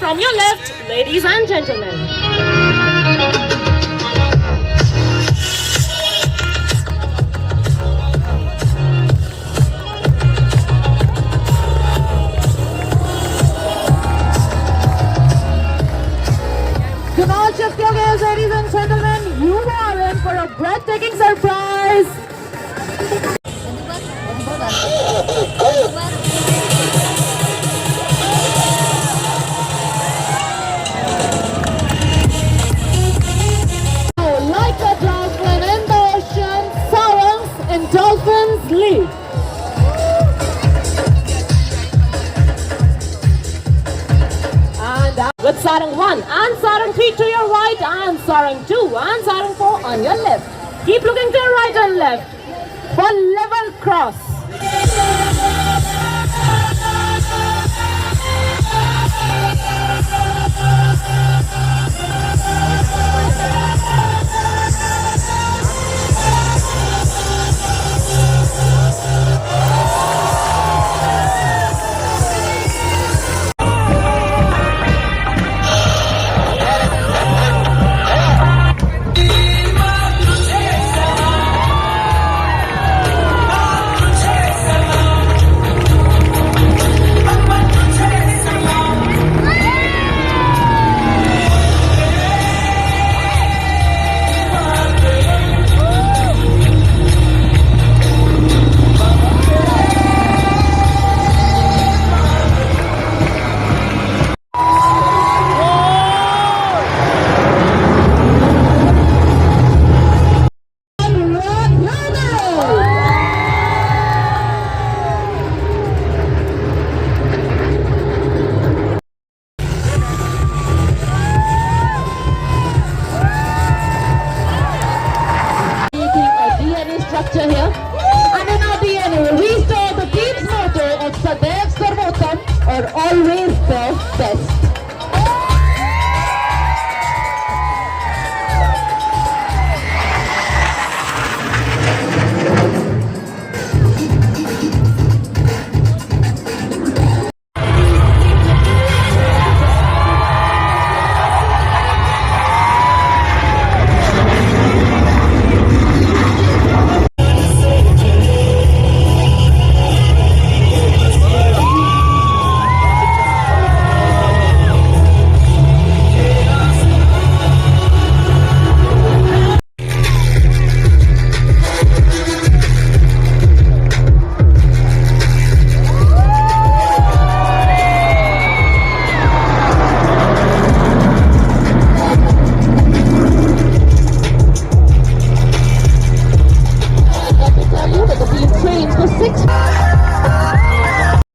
from your left, ladies and gentlemen. Kunal, shift your gaze, ladies and gentlemen. You are in for a breathtaking surprise. Like a dolphin in the ocean, sarangs in dolphins lead. And with sarang 1 and sarang 3 to your right and sarang 2 and sarang 4 on your left. Keep looking to your right and left for level cross.